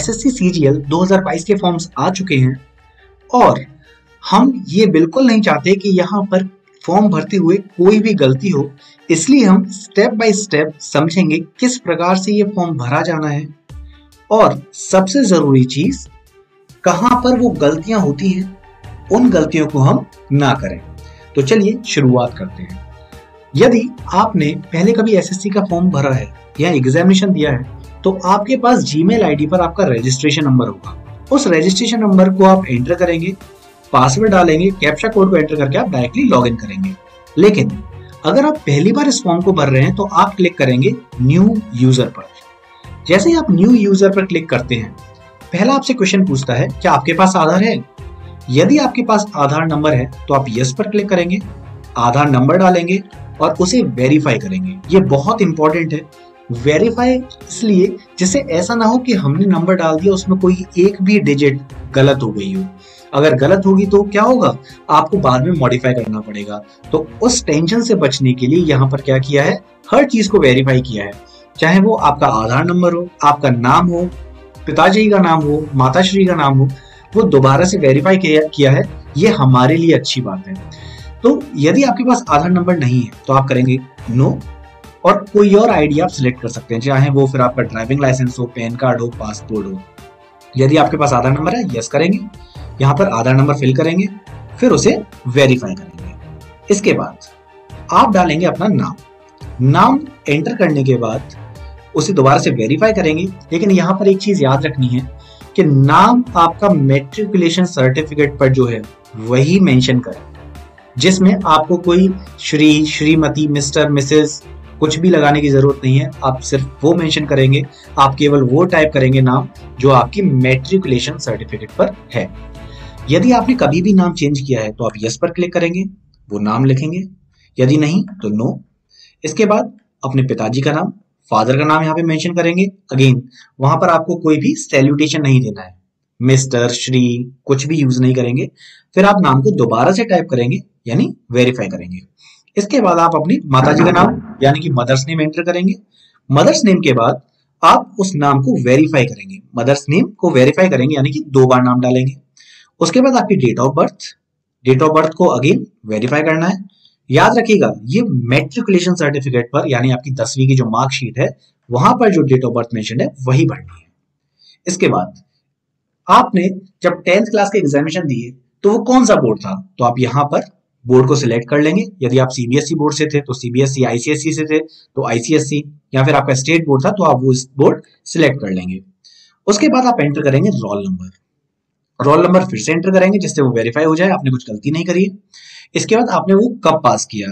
SSC CGL 2022 के forms आ चुके हैं और हम ये बिल्कुल नहीं चाहते कि यहाँ पर फॉर्म भरते हुए कोई भी गलती हो, इसलिए हम स्टेप बाय स्टेप समझेंगे किस प्रकार से ये फॉर्म भरा जाना है और सबसे जरूरी चीज कहाँ पर वो गलतियां होती हैं, उन गलतियों को हम ना करें। तो चलिए शुरुआत करते हैं। यदि आपने पहले कभी एसएससी का फॉर्म भरा है या एग्जामिनेशन दिया है तो आपके पास जीमेल आईडी पर आपका रजिस्ट्रेशन नंबर होगा। उस रजिस्ट्रेशन नंबर को आप एंटर करेंगे, पासवर्ड डालेंगे, कैप्चा कोड को एंटर करके आप डायरेक्टली लॉगिन करेंगे। लेकिन अगर आप पहली बार इस फॉर्म को भर रहे हैं तो आप क्लिक करेंगे न्यू यूजर पर। जैसे ही आप न्यू यूजर पर क्लिक करते हैं, पहला आपसे क्वेश्चन पूछता है क्या आपके पास आधार है। यदि आपके पास आधार नंबर है तो आप यस पर क्लिक करेंगे, आधार नंबर डालेंगे और उसे वेरीफाई करेंगे। ये बहुत इंपॉर्टेंट है। वेरीफाई इसलिए जिससे ऐसा ना हो कि हमने नंबर डाल दिया उसमें कोई एक भी डिजिट गलत हो गई हो। अगर गलत होगी तो क्या होगा, आपको बाद में मॉडिफाई करना पड़ेगा। तो उस टेंशन से बचने के लिए यहाँ पर क्या किया है, हर चीज को वेरीफाई किया है। चाहे वो आपका आधार नंबर हो, आपका नाम हो, पिताजी का नाम हो, माताश्री का नाम हो, वो दोबारा से वेरीफाई किया है। ये हमारे लिए अच्छी बात है। तो यदि आपके पास आधार नंबर नहीं है तो आप करेंगे नो और कोई और आईडी आप सिलेक्ट कर सकते हैं, चाहे वो फिर आपका ड्राइविंग लाइसेंस हो, पैन कार्ड हो, पासपोर्ट हो। यदि आपके पास आधार नंबर है यस करेंगे, यहाँ पर आधार नंबर फिल करेंगे, फिर उसे वेरीफाई करेंगे। इसके बाद आप डालेंगे अपना नाम एंटर करने के बाद उसे दोबारा से वेरीफाई करेंगे। लेकिन यहाँ पर एक चीज याद रखनी है कि नाम आपका मैट्रिकुलेशन सर्टिफिकेट पर जो है वही मेंशन करें, जिसमें आपको कोई श्री, श्रीमती, मिस्टर, मिसेस कुछ भी लगाने की जरूरत नहीं है। आप सिर्फ वो मेंशन करेंगे, आप केवल वो टाइप करेंगे नाम जो आपकी मैट्रिकुलेशन सर्टिफिकेट पर है। यदि आपने कभी भी नाम चेंज किया है तो आप यस पर क्लिक करेंगे, वो नाम लिखेंगे, यदि नहीं तो नो। इसके बाद अपने पिताजी का नाम, फादर का नाम यहाँ पे मेंशन करेंगे। अगेन वहां पर आपको कोई भी सैल्यूटेशन नहीं देना है, मिस्टर, श्री कुछ भी यूज नहीं करेंगे। फिर आप नाम को दोबारा से टाइप करेंगे यानी वेरीफाई करेंगे। इसके बाद आप अपनी माताजी का नाम यानी कि मदर्स नेम एंटर करेंगे। मदर्स नेम के बाद आप उस नाम को वेरीफाई करेंगे, मदर्स नेम को वेरीफाई करेंगे यानी कि 2 बार नाम डालेंगे। उसके बाद आपकी डेट ऑफ बर्थ को अगेन वेरीफाई करना है। याद रखिएगा ये मैट्रिकुलेशन सर्टिफिकेट पर यानी आपकी 10वीं की जो मार्कशीट है वहां पर जो डेट ऑफ बर्थ मेंशन है वही भरनी है। इसके बाद आपने जब 10th क्लास के एग्जामिनेशन दिए तो वो कौन सा बोर्ड था, तो आप यहाँ पर बोर्ड को सिलेक्ट कर लेंगे। यदि आप सीबीएसई बोर्ड से थे तो सीबीएसई, आईसीएसई से थे तो आईसीएसई, या फिर आपका स्टेट बोर्ड था तो आप वो बोर्ड सिलेक्ट कर लेंगे। उसके बाद आप एंटर करेंगे रोल नंबर फिर से एंटर करेंगे जिससे वो वेरीफाई हो जाए आपने कुछ गलती नहीं करी है। इसके बाद आपने वो कब पास किया,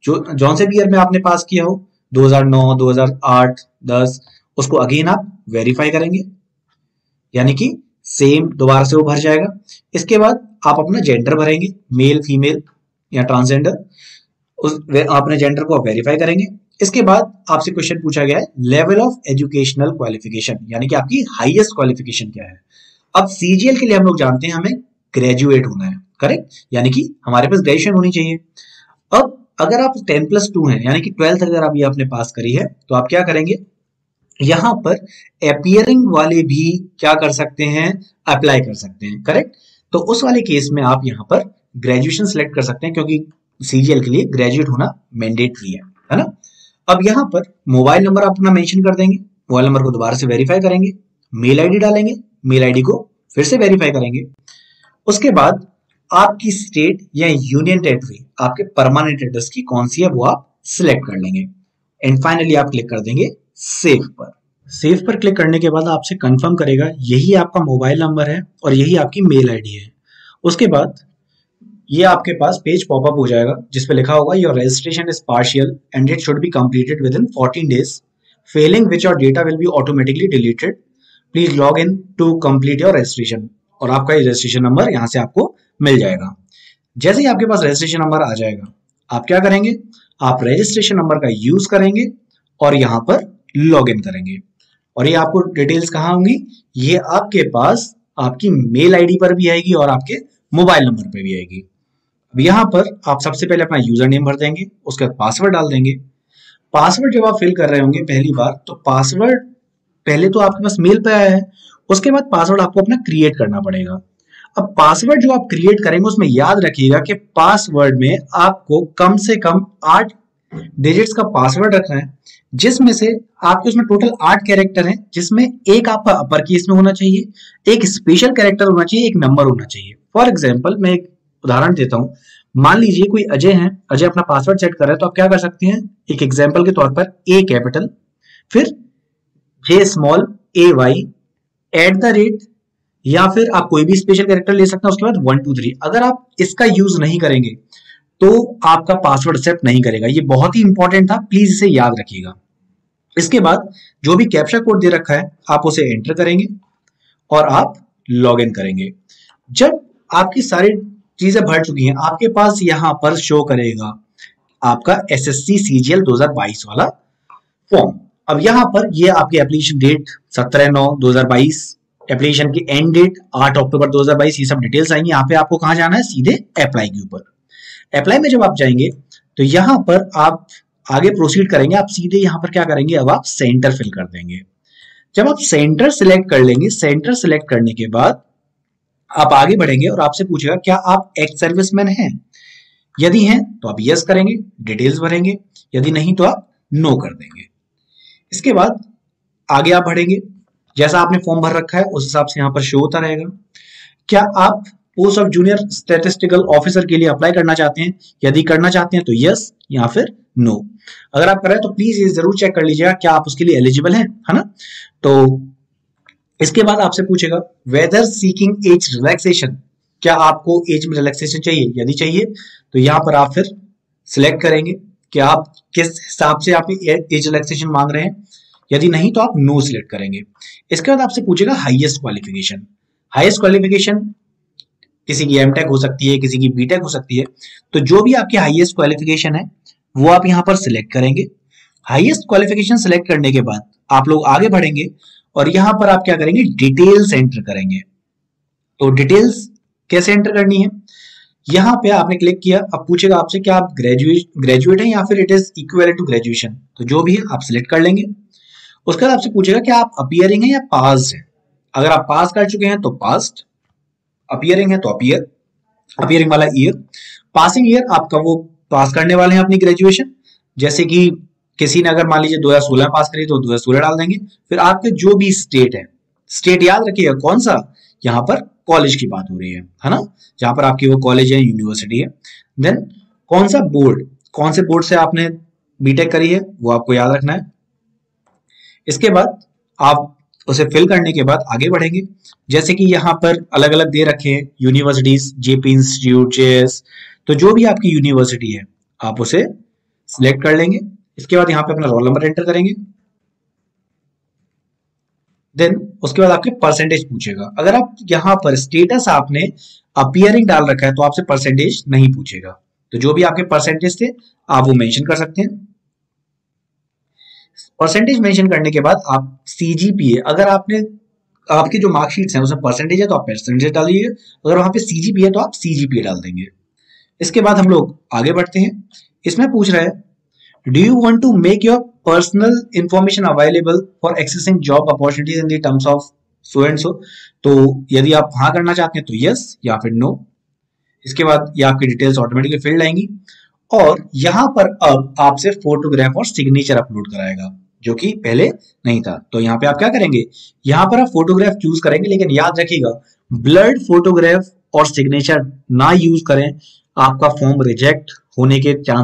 जो जौन से भी ईयर में आपने पास किया हो, 2009, 2008, 10, उसको अगेन आप वेरीफाई करेंगे यानी कि सेम दोबारा से वो भर जाएगा। इसके बाद आप अपना जेंडर भरेंगे, मेल, फीमेल या ट्रांसजेंडर, अपने जेंडर को आप वेरीफाई करेंगे। इसके बाद आपसे क्वेश्चन पूछा गया है लेवल ऑफ एजुकेशनल क्वालिफिकेशन यानी कि आपकी हाईएस्ट क्वालिफिकेशन क्या है। अब सीजीएल के लिए हम लोग जानते हैं हमें ग्रेजुएट होना है, करेक्ट, यानी कि हमारे पास ग्रेजुएशन होनी चाहिए। अब अगर आप 10+2 हैं यानी कि 12th अगर आप ये आपने पास करी है तो आप क्या करेंगे, यहां पर अपीयरिंग वाले भी क्या कर सकते हैं, अप्लाई कर सकते हैं, करेक्ट। तो उस वाले केस में आप यहाँ पर ग्रेजुएशन सिलेक्ट कर सकते हैं क्योंकि सीजीएल के लिए ग्रेजुएट होना मैंडेटरी है ना। अब यहाँ पर मोबाइल नंबर आप अपना मेंशन कर देंगे, मोबाइल नंबर को दोबारा से वेरीफाई करेंगे, मेल आईडी डालेंगे, मेल आईडी को फिर से वेरीफाई करेंगे। उसके बाद आपकी स्टेट या यूनियन टेरिटरी आपके परमानेंट एड्रेस की कौन सी है वो आप सिलेक्ट कर लेंगे। एंड फाइनली आप क्लिक कर देंगे सेव पर। सेव पर क्लिक करने के बाद आपसे कंफर्म करेगा यही आपका मोबाइल नंबर है और यही आपकी मेल आईडी है। उसके बाद ये आपके पास पेज पॉपअप हो जाएगा जिसपे लिखा होगा your registration is partial and it should be completed within 14 days, failing which your data will be automatically deleted, please log in to complete your registration. और आपका ये रजिस्ट्रेशन नंबर यहाँ से आपको मिल जाएगा। जैसे ही आपके पास रजिस्ट्रेशन नंबर आ जाएगा आप क्या करेंगे, आप रजिस्ट्रेशन नंबर का यूज करेंगे और यहाँ पर लॉग इन करेंगे। और ये आपको डिटेल्स कहाँ होंगी, ये आपके पास आपकी मेल आईडी पर भी आएगी और आपके मोबाइल नंबर पर भी आएगी। अब यहाँ पर आप सबसे पहले अपना यूजर नेम भर देंगे, उसके बाद पासवर्ड डाल देंगे। पासवर्ड जब आप फिल कर रहे होंगे पहली बार तो पासवर्ड पहले तो आपके पास मेल पे आया है, उसके बाद पासवर्ड आपको अपना क्रिएट करना पड़ेगा। अब पासवर्ड जो आप क्रिएट करेंगे उसमें याद रखिएगा कि पासवर्ड में आपको कम से कम 8 डिजिट्स का पासवर्ड रखना है, जिसमें से आपके उसमें टोटल 8 कैरेक्टर हैं, जिसमें एक आपका अपर केस में होना चाहिए, एक स्पेशल कैरेक्टर होना चाहिए, एक नंबर होना चाहिए। फॉर एग्जाम्पल मैं एक उदाहरण देता हूं। मान लीजिए कोई अजय है, अजय अपना पासवर्ड सेट कर रहा है, तो आप क्या कर सकते हैं, एक एग्जाम्पल के तौर पर ए कैपिटल, फिर J small, A Y, at the rate, या फिर आप कोई भी स्पेशल कैरेक्टर ले सकते हैं, उसके बाद 1 2 3। अगर आप इसका यूज नहीं करेंगे तो आपका पासवर्ड एक्सेप्ट नहीं करेगा। ये बहुत ही इंपॉर्टेंट था, प्लीज इसे याद रखिएगा। इसके बाद जो भी कैप्चा कोड दे रखा है आप उसे एंटर करेंगे और आप लॉग इन करेंगे। जब आपकी सारी चीजें भर चुकी हैं, आपके पास यहां पर शो करेगा आपका एसएससी सीजीएल 2022 वाला फॉर्म। अब यहाँ पर ये आपकी एप्लीकेशन डेट 17/9/2022, एप्लीकेशन की एंड डेट 8 अक्टूबर 2022, ये सब डिटेल्स आएंगी। यहाँ पे आपको कहाँ जाना है, सीधे अप्लाई के ऊपर। अप्लाई में जब आप जाएंगे तो यहाँ पर आप आगे प्रोसीड करेंगे, आप सीधे यहाँ पर क्या करेंगे, अब आप सेंटर फिल कर देंगे। जब आप सेंटर सिलेक्ट कर लेंगे, सेंटर सिलेक्ट करने के बाद आप आगे बढ़ेंगे और आपसे पूछेगा क्या आप एक्स सर्विसमैन हैं। यदि हैं तो आप यस करेंगे, डिटेल्स भरेंगे, यदि नहीं तो आप नो कर देंगे। इसके बाद आगे आप बढ़ेंगे, जैसा आपने फॉर्म भर रखा है उस हिसाब से यहाँ पर शो होता रहेगा। क्या आप post of junior statistical officer के लिए अप्लाई करना चाहते हैं, यदि करना चाहते हैं तो यस या फिर नो। अगर आप कर रहे हैं तो प्लीज ये जरूर चेक कर लीजिएगा क्या आप उसके लिए एलिजिबल हैं, है ना। तो इसके बाद आपसे पूछेगा वेदर सीकिंग एज रिलैक्सेशन, क्या आपको एज में रिलैक्सेशन चाहिए। यदि चाहिए तो यहाँ पर आप फिर सिलेक्ट करेंगे कि आप किस हिसाब से आप एज रिलैक्सेशन मांग रहे हैं। यदि नहीं तो आप नो सिलेक्ट करेंगे। इसके बाद आपसे पूछेगा हाईएस्ट क्वालिफिकेशन। हाईएस्ट क्वालिफिकेशन किसी की एमटेक हो सकती है, किसी की बीटेक हो सकती है। तो जो भी आपकी हाईएस्ट क्वालिफिकेशन है वो आप यहाँ पर सिलेक्ट करेंगे। हाईएस्ट क्वालिफिकेशन सिलेक्ट करने के बाद आप लोग आगे बढ़ेंगे और यहाँ पर आप क्या करेंगे, डिटेल्स एंटर करेंगे। तो डिटेल्स कैसे एंटर करनी है, यहाँ पे आपने क्लिक किया, अब पूछेगा आपसे क्या आप ग्रेजुएट हैं या फिर it is equal to graduation. तो जो भी है आप सिलेक्ट कर लेंगे। उसके बाद आपसे पूछेगा क्या आप अपियरिंग हैं या पास हैं। अगर आप पास कर चुके हैं तो पास्ट, अपियरिंग है तो अपियर, अपियरिंग वाला ईयर, पासिंग ईयर आपका वो पास करने वाले हैं अपनी ग्रेजुएशन। जैसे कि किसी ने अगर मान लीजिए 2016 पास करी तो 2016 डाल देंगे। फिर आपके जो भी स्टेट है, स्टेट याद रखिएगा कौन सा, यहाँ पर कॉलेज की बात हो रही है ना, जहां पर आपकी वो कॉलेज है, यूनिवर्सिटी है। देन कौन सा बोर्ड, कौन से बोर्ड से आपने बीटेक करी है वो आपको याद रखना है। इसके बाद आप उसे फिल करने के बाद आगे बढ़ेंगे। जैसे कि यहाँ पर अलग अलग दे रखे हैं यूनिवर्सिटीज, जेपी इंस्टीट्यूट, जेएस। तो जो भी आपकी यूनिवर्सिटी है आप उसे सिलेक्ट कर लेंगे। इसके बाद यहाँ पे अपना रोल नंबर एंटर करेंगे। देन उसके बाद आपके परसेंटेज पूछेगा। अगर आप यहाँ पर स्टेटस आपने अपियरिंग डाल रखा है तो आपसे परसेंटेज नहीं पूछेगा। तो जो भी आपके परसेंटेज थे आप वो मेंशन कर सकते हैं। परसेंटेज मेंशन करने के बाद आप सीजीपीए, अगर आपने आपकी जो मार्कशीट्स हैं उसमें परसेंटेज है तो आप परसेंटेज डालिए, अगर वहां पे सीजीपीए है तो आप सीजीपीए डाल देंगे। इसके बाद हम लोग आगे बढ़ते हैं। इसमें पूछ रहा है do you want to make your personal information available for accessing job opportunities in the terms of so and so. तो यदि आप हाँ करना चाहते हैं तो यस या फिर नो। इसके बाद ये आपकी डिटेल्स ऑटोमेटिकली फिल्ड आएंगी और यहां पर अब आपसे फोटोग्राफ और सिग्नेचर अपलोड कराएगा, जो कि पहले नहीं था। तो यहाँ पे आप क्या करेंगे, यहाँ पर आप फोटोग्राफ चूज करेंगे, लेकिन याद रखिएगा ब्लर्ड फोटोग्राफ और सिग्नेचर ना यूज करें, आपका फॉर्म रिजेक्ट होने के चांस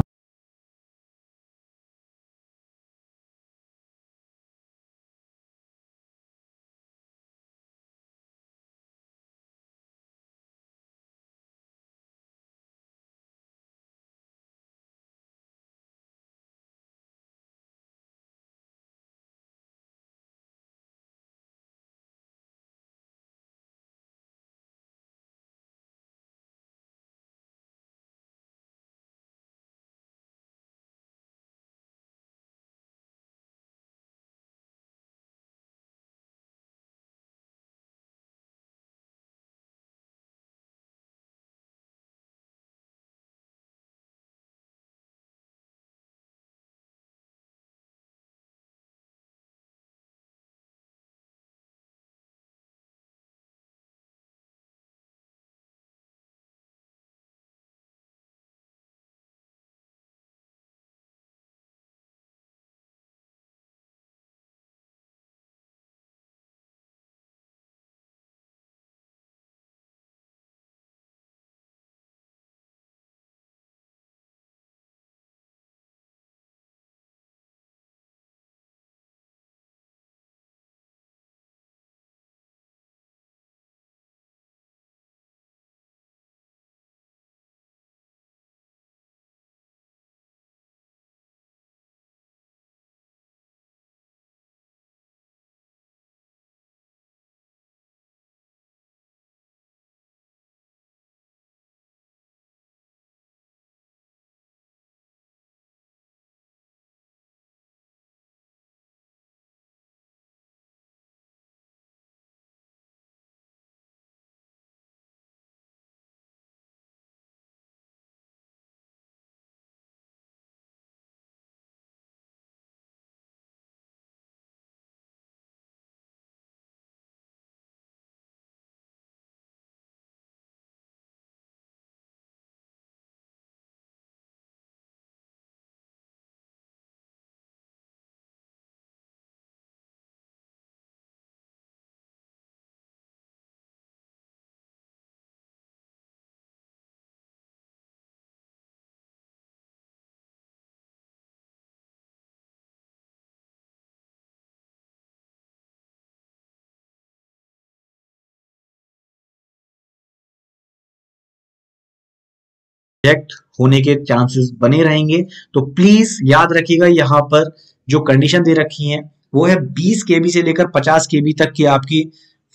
रिजेक्ट होने के चांसेस बने रहेंगे। तो प्लीज याद रखिएगा, यहाँ पर जो कंडीशन दे रखी है वो है 20 केबी से लेकर 50 केबी तक की आपकी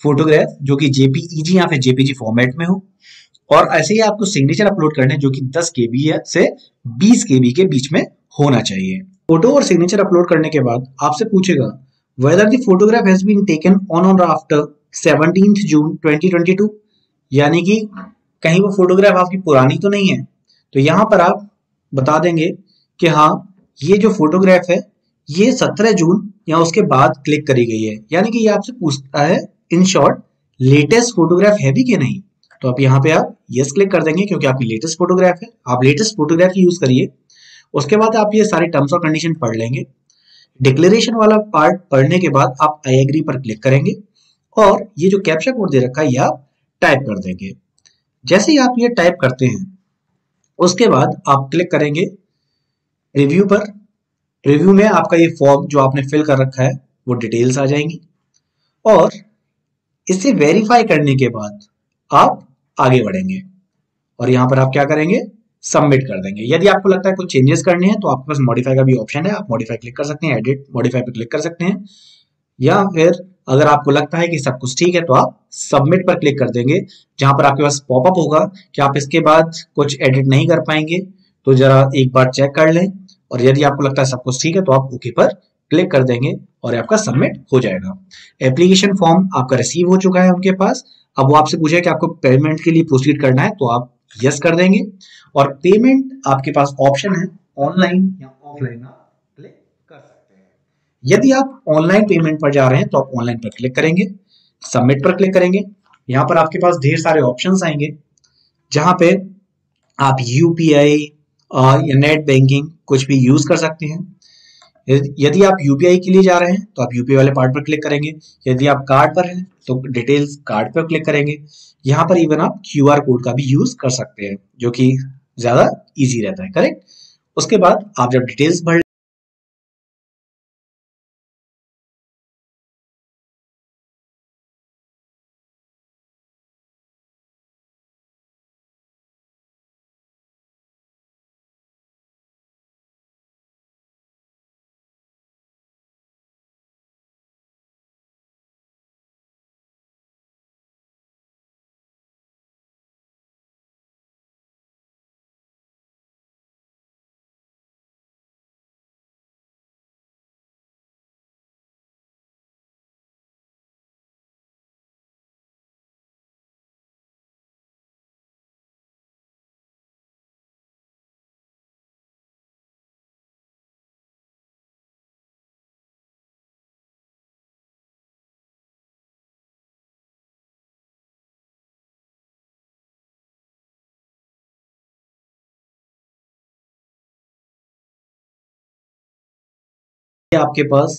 फोटोग्राफ जो कि जेपीईजी या फिर जेपीजी फॉर्मेट में हो, और ऐसे ही आपको सिग्नेचर अपलोड करने जो कि 10 केबी से 20 केबी के बीच में होना चाहिए। फोटो और सिग्नेचर अपलोड करने के बाद आपसे पूछेगा whether the photograph has been taken on और आफ्टर 17 जून 2022, यानी कि कहीं वो फोटोग्राफ आपकी पुरानी तो नहीं है। तो यहां पर आप बता देंगे कि हाँ, ये जो फोटोग्राफ है ये 17 जून या उसके बाद क्लिक करी गई है, यानी कि ये आपसे पूछता है इन शॉर्ट लेटेस्ट फोटोग्राफ है भी कि नहीं। तो आप यहाँ पे आप यस क्लिक कर देंगे क्योंकि आपकी लेटेस्ट फोटोग्राफ है, आप लेटेस्ट फोटोग्राफ ही यूज करिए। उसके बाद आप ये सारे टर्म्स और कंडीशन पढ़ लेंगे। डिक्लेरेशन वाला पार्ट पढ़ने के बाद आप आई एग्री पर क्लिक करेंगे और ये जो कैप्चा कोड दे रखा है ये आप टाइप कर देंगे। जैसे ही आप ये टाइप करते हैं उसके बाद आप क्लिक करेंगे रिव्यू पर। रिव्यू में आपका ये फॉर्म जो आपने फिल कर रखा है वो डिटेल्स आ जाएंगी और इसे वेरीफाई करने के बाद आप आगे बढ़ेंगे और यहां पर आप क्या करेंगे, सबमिट कर देंगे। यदि आपको लगता है कुछ चेंजेस करने हैं तो आपके पास मॉडिफाई का भी ऑप्शन है, आप मॉडिफाई क्लिक कर सकते हैं, एडिट मॉडिफाई पे क्लिक कर सकते हैं, या फिर अगर आपको लगता है कि सब कुछ ठीक है तो आप सबमिट पर क्लिक कर देंगे, जहां पर आपके पास पॉपअप होगा कि आप इसके बाद कुछ एडिट नहीं कर पाएंगे, तो जरा एक बार चेक कर लें। और यदि आपको लगता है सब कुछ ठीक है तो आप ओके पर क्लिक कर देंगे और आपका सबमिट हो जाएगा। एप्लीकेशन फॉर्म आपका रिसीव हो चुका है उनके पास। अब वो आपसे पूछे कि आपको पेमेंट के लिए प्रोसीड करना है तो आप यस कर देंगे और पेमेंट आपके पास ऑप्शन है ऑनलाइन या ऑफलाइन, आप क्लिक कर सकते हैं। यदि आप ऑनलाइन पेमेंट पर जा रहे हैं तो आप ऑनलाइन पर क्लिक करेंगे, सबमिट पर क्लिक करेंगे। यहाँ पर आपके पास ढेर सारे ऑप्शंस आएंगे जहां पे आप यूपीआई या नेट बैंकिंग कुछ भी यूज कर सकते हैं। यदि आप यूपीआई के लिए जा रहे हैं तो आप यूपीआई वाले पार्ट पर क्लिक करेंगे, यदि आप कार्ड पर हैं तो डिटेल्स कार्ड पर क्लिक करेंगे। यहाँ पर इवन आप क्यूआर कोड का भी यूज कर सकते हैं जो कि ज्यादा इजी रहता है, करेक्ट। उसके बाद आप जब डिटेल्स भर आपके पास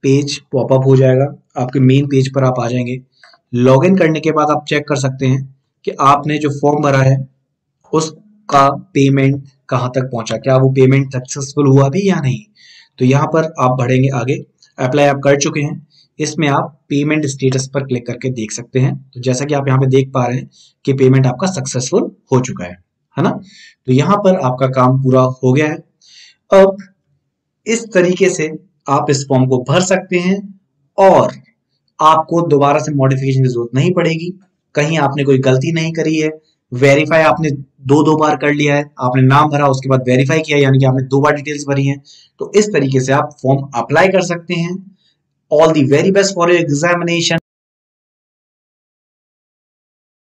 पेज पॉपअप हो जाएगा, आपके मेन पेज पर आप आ जाएंगे। लॉगिन करने के बाद आप चेक कर सकते हैं कि आपने जो फॉर्म भरा है उसका पेमेंट कहाँ तक पहुंचा, क्या वो पेमेंट सक्सेसफुल हुआ भी या नहीं। तो यहाँ पर आप बढ़ेंगे आगे, अप्लाई आप कर चुके हैं, इसमें आप पेमेंट स्टेटस पर क्लिक करके देख सकते हैं। तो जैसा कि आप यहाँ पे देख पा रहे हैं कि पेमेंट आपका सक्सेसफुल हो चुका है ना। तो यहाँ पर आपका काम पूरा हो गया है। अब इस तरीके से आप इस फॉर्म को भर सकते हैं और आपको दोबारा से मॉडिफिकेशन की जरूरत नहीं पड़ेगी। कहीं आपने कोई गलती नहीं करी है, वेरीफाई आपने दो बार कर लिया है, आपने नाम भरा उसके बाद वेरीफाई किया यानी कि आपने 2 बार डिटेल्स भरी हैं, तो इस तरीके से आप फॉर्म अप्लाई कर सकते हैं। All the very best for your examination.